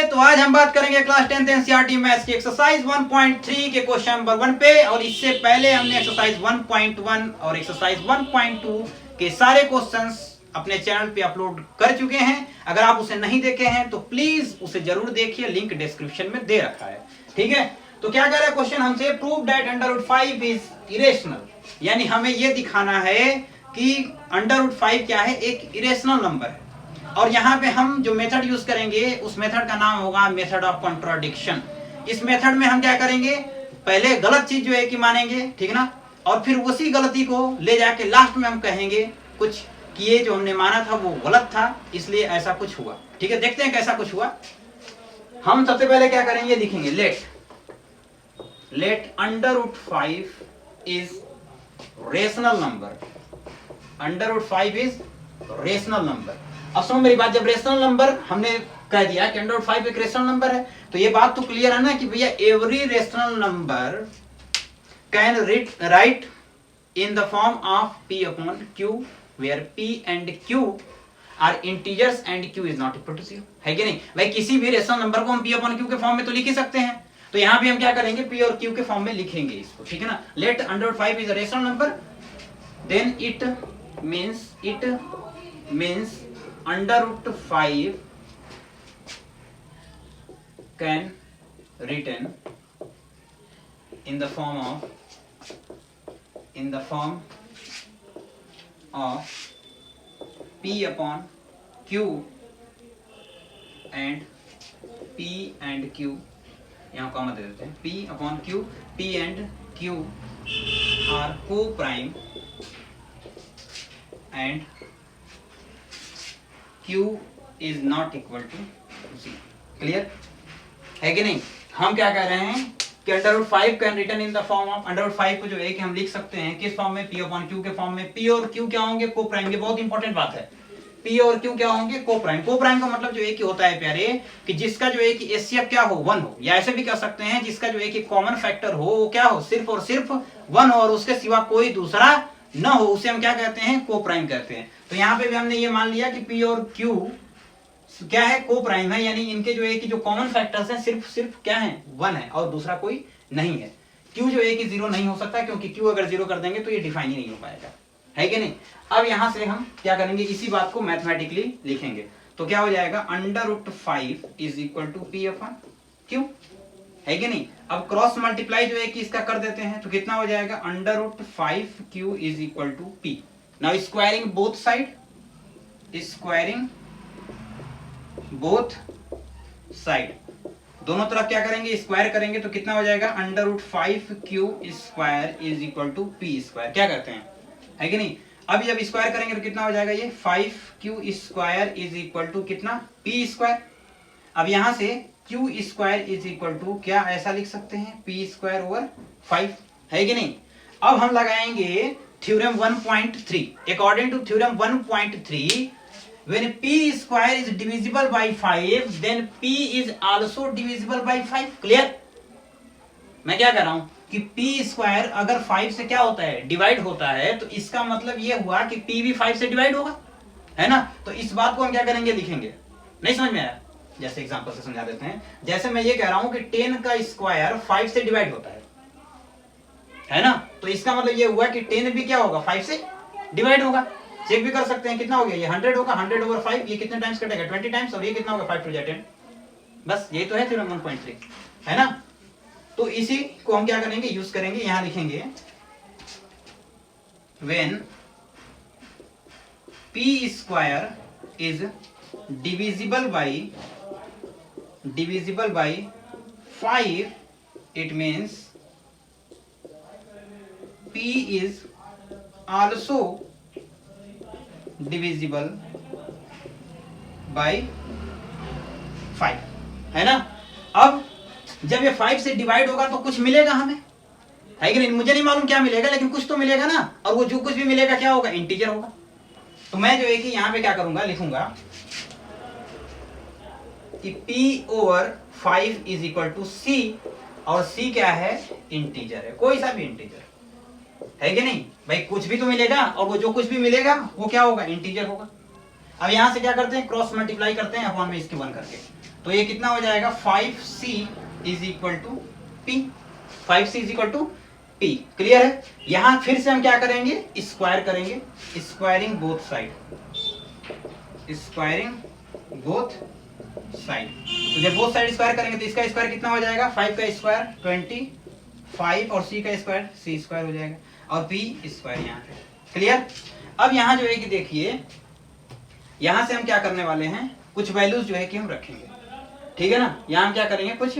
तो आज हम बात करेंगे क्लास 10th एनसीईआरटी मैथ्स की एक्सरसाइज 1.3 के क्वेश्चन नंबर 1 पे। और इससे पहले हमने एक्सरसाइज 1.1 और एक्सरसाइज 1.2 के सारे क्वेश्चंस अपने चैनल पे अपलोड कर चुके हैं। अगर आप उसे नहीं देखे हैं तो प्लीज उसे जरूर देखिए, लिंक डिस्क्रिप्शन में दे रखा है। ठीक है, तो क्या कह रहा है क्वेश्चन हमसे, प्रूव दैट √5 इज इरेशनल। यानी हमें यह दिखाना है कि √5 क्या है, एक इरेशनल नंबर है। और यहाँ पे हम जो मेथड यूज करेंगे उस मेथड का नाम होगा मेथड ऑफ कॉन्ट्राडिक्शन। इस मेथड में हम क्या करेंगे, पहले गलत चीज जो है कि मानेंगे, ठीक ना, और फिर उसी गलती को ले जाके लास्ट में हम कहेंगे कुछ कि ये जो हमने माना था वो गलत था, इसलिए ऐसा कुछ हुआ। ठीक है, देखते हैं कैसा कुछ हुआ। हम सबसे पहले क्या करेंगे, लिखेंगे let √5 is rational number. √5 is rational number. अब सुनो मेरी बात, जब रेशनल नंबर हमने कह दिया कि √5 एक रेशनल नंबर है, तो ये बात तो क्लियर है ना कि भैया every rational number can write in the form of P upon Q where P and Q are integers and Q is not equal to 0, है कि नहीं भाई। किसी भी रेशनल नंबर को हम P upon Q के फॉर्म में तो लिख ही सकते हैं, तो यहाँ भी हम क्या करेंगे, P और Q के फॉर्म में लिखेंगे इसको, ठीक है ना। Let √5 is a rational number, then it means √5 can written in the form of P upon Q and P and Q, यहाँ कॉमा दे देते हैं, P upon Q, P and Q are co-prime and Q is not equal to 0। Clear है कि नहीं। हम क्या कह रहे हैं कि √5 can written in the form of, √5 को जो है कि हम लिख सकते हैं किस फॉर्म में, P upon Q के फॉर्म में। P और Q क्या होंगे, को प्राइम। ये बहुत इंपॉर्टेंट बात है, P और Q क्या होंगे, को प्राइम। को प्राइम का मतलब जो है कि होता है प्यारे कि जिसका जो है कि एचसीएफ क्या हो, 1 हो, या ऐसे भी कह सकते हैं जिसका जो है कि कॉमन फैक्टर हो वो क्या हो, सिर्फ और सिर्फ 1 हो और उसके सिवा कोई दूसरा न हो, उसे हम क्या कहते हैं, को प्राइम कहते हैं। तो यहाँ पे भी हमने ये मान लिया कि P और Q क्या है, को प्राइम है, यानी इनके जो है कि जो कॉमन फैक्टर्स हैं सिर्फ क्या है, 1 है और दूसरा कोई नहीं है। Q जो है कि 0 नहीं हो सकता, क्योंकि Q अगर 0 कर देंगे तो ये डिफाइन ही नहीं हो पाएगा, है कि नहीं। अब यहां से हम क्या करेंगे, इसी बात को मैथमेटिकली लिखेंगे, तो क्या हो जाएगा, √5 is equal to P upon Q, है कि नहीं। अब क्रॉस मल्टीप्लाई जो है कि इसका कर देते हैं, तो कितना हो जाएगा, √5Q is equal to P। Now squaring both side, squaring both side, दोनों तरफ क्या करेंगे, स्क्वायर करेंगे, तो कितना हो जाएगा, √5Q square is equal to P square. क्या करते हैं, है कि नहीं। अब जब स्क्वायर करेंगे तो कितना हो जाएगा, ये 5Q square is equal to कितना, P स्क्वायर। अब यहां से Q square is equal to क्या, ऐसा लिख सकते हैं, P स्क्वायर ओवर 5, है कि नहीं। अब हम लगाएंगे theorem 1.3। According to theorem 1.3, when P square is divisible by 5 then P is also divisible by 5। Clear, मैं क्या कर रहा हूं कि P स्क्वायर अगर 5 से क्या होता है, डिवाइड होता है, तो इसका मतलब ये हुआ कि P भी 5 से डिवाइड होगा, है ना। तो इस बात को हम क्या करेंगे, लिखेंगे। नहीं समझ में आया, जैसे एग्जांपल से समझा देते हैं। जैसे मैं ये कह रहा हूं कि 10 का स्क्वायर 5 से डिवाइड होता है ना, तो इसका मतलब ये हुआ कि 10 भी क्या होगा, 5 से डिवाइड होगा। चेक भी कर सकते हैं, कितना हो गया, ये 100 होगा, 100 ओवर 5, ये कितने टाइम्स कटेगा, 20 टाइम्स, और ये कितना होगा, 5 to 10। बस यही तो है थ्योरम 1.3, है ना। तो इसी को हम क्या करेंगे, यूज करेंगे, यहां लिखेंगे when P square is divisible by 5, it means P is also divisible by 5, है ना। अब जब ये 5 से डिवाइड होगा तो कुछ मिलेगा हमें, है कि नहीं। मुझे नहीं मालूम क्या मिलेगा, लेकिन कुछ तो मिलेगा ना, और वो जो कुछ भी मिलेगा क्या होगा, इंटीजर होगा। तो मैं जो है कि यहां पे क्या करूंगा, लिखूंगा कि P over 5 is equal to C, और C क्या है, इंटीजर है, कोई सा भी इंटीजर, है कि नहीं भाई। कुछ भी तो मिलेगा, और वो जो कुछ भी मिलेगा वो क्या होगा, इंटीजर होगा। अब यहां से क्या करते हैं, क्रॉस मल्टीप्लाई करते हैं अपॉन में इसके 1 करके, तो ये कितना हो जाएगा 5c is equal to p, 5c is equal to p। Clear है। यहां फिर से हम क्या करेंगे, स्क्वायर करेंगे, squaring both side, squaring both side. तो जब बोथ साइड स्क्वायर करेंगे तो इसका स्क्वायर कितना हो जाएगा, 5 का स्क्वायर 25 और c का स्क्वायर c स्क्वायर हो जाएगा और p स्क्वायर यहाँ पे। क्लियर। अब यहाँ जो है कि देखिए, यहाँ से हम क्या करने वाले हैं, कुछ वैल्यूज जो है कि हम रखेंगे, ठीक है ना। यहाँ हम क्या करेंगे, कुछ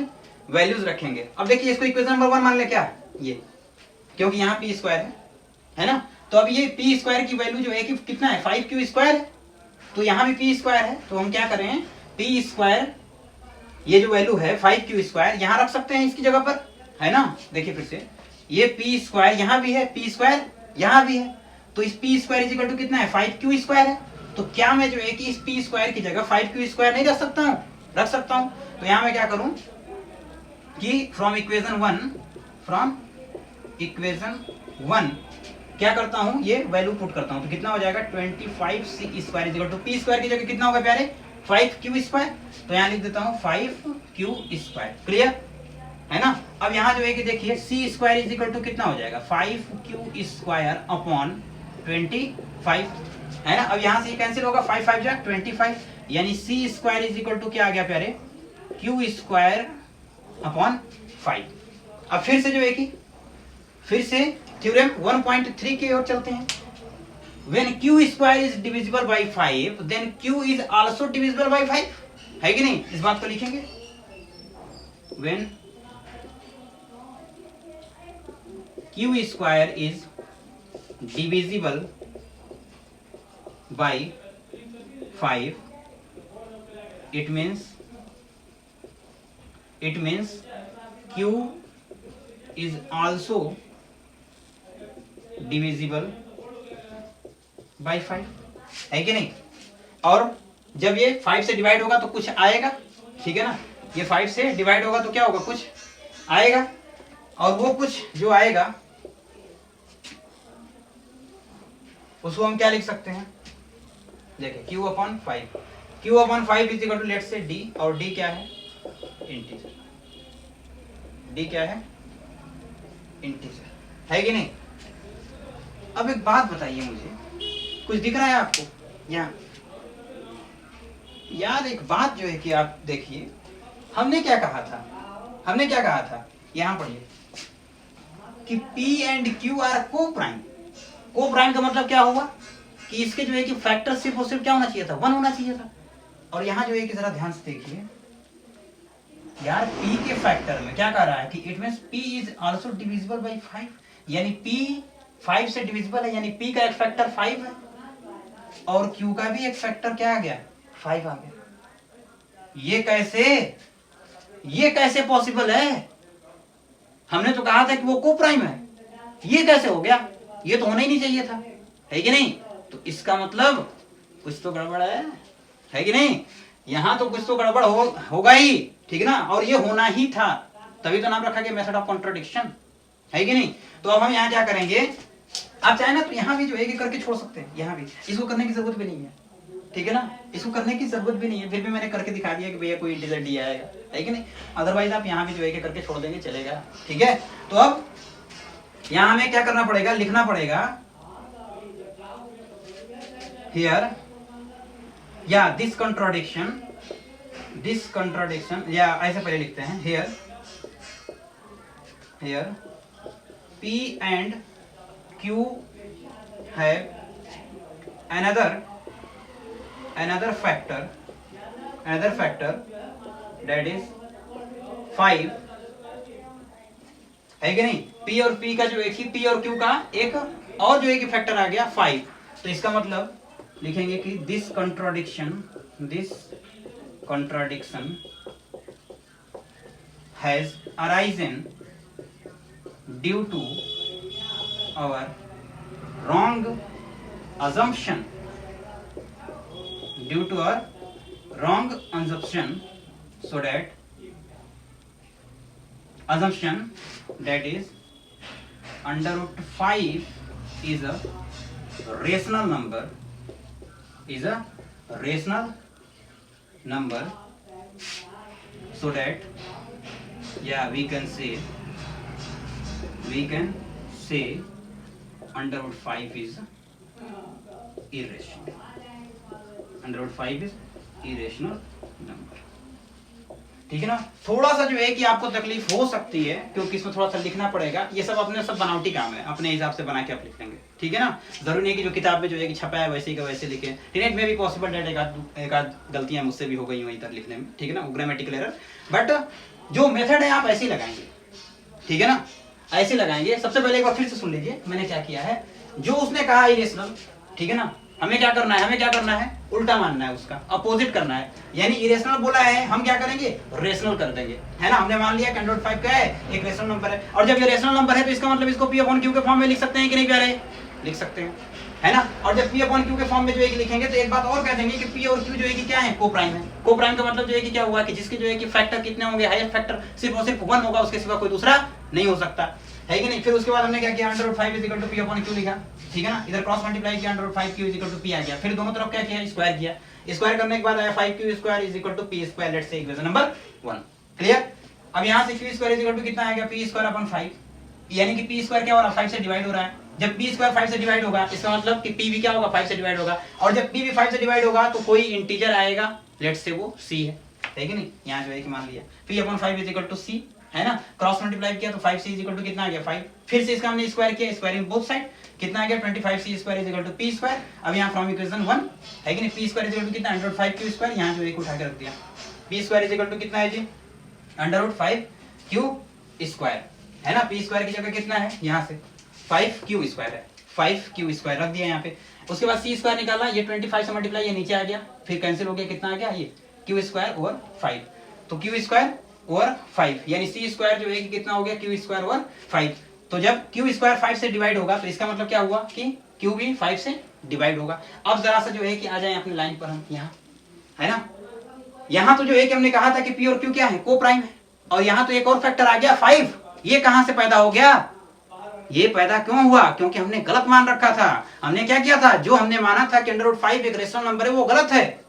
वैल्यूज रखेंगे। अब देखिए इसको इक्वेशन नंबर 1 मान ले, क्या ये, क्योंकि यहाँ p स्क्वायर है ना। तो अब ये p स्क्वायर की वैल्यू जो है कि कितना है, 5q स्क्वायर है, तो यहाँ भी p स्क्वायर है। तो हम क्या करें, p स्क्वायर ये जो वैल्यू है 5q स्क्वायर यहाँ रख सकते हैं इसकी जगह पर, है ना। देखिए फिर से, ये p स्क्वायर यहाँ भी है, p स्क्वायर यहाँ भी है, तो इस p square is equal to कितना है, 5q स्क्वायर है। तो क्या मैं जो है कि इस p स्क्वायर की जगह 5q स्क्वायर नहीं रख सकता हूँ, रख सकता हूँ। तो यहाँ मैं क्या करूँ कि फ्रॉम इक्वेशन 1 क्या करता हूँ, ये वैल्यू पुट करता हूँ। तो कितना हो जाएगा 25c square is equal to p square की जगह कितना होगा प्यारे, 5q स्क्वायर। तो यहाँ लिख देता हूँ 5q स्क्वायर। क्लियर है ना। अब यहाँ जो है कि देखिए c square is equal to कितना हो जाएगा, 5q स्क्वायर अपॉन 25, है ना। अब यहाँ से ये कैंसिल होगा, 5 5 जा 25, यानी c square is equal to क्या आ गया प्यारे, q स्क्वायर अपॉन 5। अब फिर से जो है कि फिर से थ्योरम 1.3 की ओर चलते हैं। When q square is divisible by 5 then q is also divisible by 5, है कि नहीं। इस बात को लिखेंगे, When q square is divisible by 5 it means q is also divisible by 5, है कि नहीं। और जब ये 5 से डिवाइड होगा तो कुछ आएगा, ठीक है ना। ये 5 से डिवाइड होगा तो क्या होगा, कुछ आएगा, और वो कुछ जो आएगा उसको हम क्या लिख सकते हैं, देखिए q upon 5 is equal to let's say d, और d क्या है, इंटीजर, d क्या है, इंटीजर, है कि नहीं। अब एक बात बताइए मुझे, कुछ दिख रहा है आपको यहाँ, यार एक बात जो है कि आप देखिए, हमने क्या कहा था, यहाँ पढ़िए कि p एंड q आर को प्राइम का मतलब क्या हुआ कि इसके जो है कि फैक्टर सिर्फ और सिर्फ क्या होना चाहिए था, 1 होना चाहिए था। और यहाँ जो है कि जरा ध्यान से देखिए यार, p के फैक्टर में क्या कह रहा है कि it means p is also divisible by 5, यानी p 5 से डिविजिबल है, यानी p का एक फैक्टर 5 है और q का भी एक फैक्टर क्या आ गया, 5 आ गया। ये कैसे पॉसिबल है, हमने तो कहा था कि वो को प्राइम है, ये कैसे हो गया, ये तो होना ही नहीं चाहिए था, है कि नहीं। तो इसका मतलब कुछ तो गड़बड़ है कि नहीं, यहाँ तो कुछ तो गड़बड़ होगा ही, ठीक ना। और ये होना ही था, तभी तो नाम रखा गया मेथड ऑफ कॉन्ट्रडिक्शन, है कि नहीं। तो अब हम यहाँ क्या करेंगे, आप चाहे ना तो यहाँ भी जो है कि करके छोड़ सकते हैं, यहाँ भी इसको करने की जरूरत भी नहीं है, ठीक है ना, इसको करने की जरूरत भी नहीं है, फिर भी मैंने करके दिखा दिया कि भैया कोई इंटीजर डी आएगा, है कि नहीं। अदरवाइज आप यहाँ भी जो है कि करके छोड़ देंगे, चलेगा, ठीक है। तो अब यहाँ हमें क्या करना पड़ेगा, लिखना पड़ेगा here या this contradiction या ऐसे पहले लिखते हैं here p and q have another factor that is 5, है कि नहीं। p और p का जो एक ही p और q का एक और जो एक फैक्टर आ गया 5, तो इसका मतलब लिखेंगे कि this contradiction has arisen due to our wrong assumption, so that assumption that is under root 5 is a rational number so that yeah we can say under root 5 is irrational. Under root 5 is irrational number. ठीक है ना। थोड़ा सा जो है कि आपको तकलीफ हो सकती है क्योंकि इसमें थोड़ा सा लिखना पड़ेगा, ये सब अपने सब बनावटी काम है, अपने हिसाब से बना के आप लिख लेंगे, ठीक है ना। जरूरी नहीं कि जो किताब में जो है कि छपा है वैसे ही का वैसे लिखे। टीनेट में भी पॉसिबल डेट एक आध गलतियां मुझसे भी हो गई वहीं तक लिखने में, ठीक है ना, ग्रामेटिकल एरर, बट जो मेथड है आप ऐसे ही लगाएंगे, ठीक है ना, ऐसे लगाएंगे। सबसे पहले एक बार फिर से सुन लीजिए मैंने क्या किया है। जो उसने कहा इरेशनल, ठीक है ना, हमें क्या करना है, उल्टा मानना है, उसका अपोजिट करना है। यानी इरेशनल बोला है, हम क्या करेंगे, रेशनल कर देंगे, है ना। हमने मान लिया कि 100.5 क्या है, एक रेशनल नंबर है, और जब ये रेशनल नंबर है तो इसका मतलब इसको P/Q के फॉर्म में लिख सकते हैं कि नहीं प्यारे, लिख सकते हैं, है ना। और जब P/Q के फॉर्म में जो है कि लिखेंगे तो एक बात और कह देंगे कि P और Q जो है कि क्या है, को-प्राइम है। को-प्राइम का मतलब जो है कि क्या हुआ कि जिसके जो है कि फैक्टर कितने होंगे, हायर फैक्टर सिर्फ और सिर्फ 1 होगा, उसके सिवा कोई दूसरा नहीं हो सकता, है कि नहीं। फिर उसके बाद हमने क्या किया, under root 5 is equal to P/Q लिखा, ठीक है ना। इधर क्रॉस मल्टीप्लाई किया, under root 5Q is equal to P आ गया। फिर दोनों तरफ क्या किया, स्क्वायर किया। स्क्वायर करने के बाद आया 5Q square is equal to P square, let's say equation number 1, clear. अब यहां से Q square is equal to कितना आ गया, P स्क्वायर अपॉन 5, यानी कि P स्क्वायर क्या हो रहा है, 5 से डिवाइड हो रहा है। जब P स्क्वायर 5 से डिवाइड होगा इसका मतलब कि P भी क्या होगा, 5 से डिवाइड होगा, और जब P भी 5 से डिवाइड होगा तो कोई इंटीजर आएगा, लेट्स से वो C है कि नहीं। यहां जो है कि मान लिया P/5 is equal to C, है ना। क्रॉस मल्टीप्लाई किया तो 5C इज इक्वल टू कितना आ गया, 5। फिर से इसका हमने स्क्वायर किया, स्क्वायरिंग बोथ साइड, कितना आ गया, 25C square is equal to P square. अब यहां फ्रॉम इक्वेशन 1 है कि नहीं, P square is equal to कितना, अंडर रूट 5Q स्क्वायर, यहां जो एक उठा के रख दिया। P square is equal to कितना है जी, अंडर रूट 5Q स्क्वायर, है ना। P स्क्वायर की जगह कितना है, यहां से 5Q स्क्वायर है, 5Q स्क्वायर रख दिया यहां पे। उसके बाद C स्क्वायर निकाला, ये 25 से मल्टीप्लाई ये नीचे आ गया, फिर कैंसिल हो गया, कितना आ गया, ये Q स्क्वायर ओवर 5, तो Q स्क्वायर ओवर 5, यानी C स्क्वायर जो है कि कितना हो गया, Q स्क्वायर ओवर 5। तो जब Q स्क्वायर 5 से डिवाइड होगा तो इसका मतलब क्या हुआ कि Q भी 5 से डिवाइड होगा। अब जरा सा जो है कि आ जाए अपनी लाइन पर हम यहाँ, है ना। यहाँ तो जो है कि हमने कहा था कि P और Q क्या है, को प्राइम है, और यहाँ तो एक और फैक्टर आ गया 5। ये कहां से पैदा हो गया, ये पैदा क्यों हुआ, क्योंकि हमने गलत मान रखा था। हमने क्या किया था, जो हमने माना था कि अंडर रूट 5 एक रेशनल नंबर है, वो गलत है।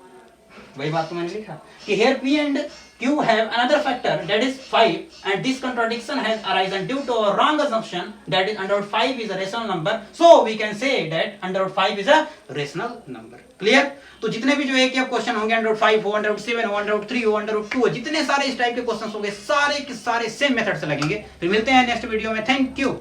वही बात तो मैंने लिखा कि here P and Q have another factor that is 5, and this contradiction has arisen due to a wrong assumption that is under root 5 is a rational number, so we can say that under root 5 is a rational number, clear। तो जितने भी जो है कि अब question होंगे, under root 5 हो, under root 7 हो, अंडर रूट 3 हो, अंडर रूट 2 हो, जितने सारे इस टाइप के क्वेश्चन होंगे सारे के सारे सेम मेथड से लगेंगे। फिर मिलते हैं नेक्स्ट वीडियो में, थैंक यू।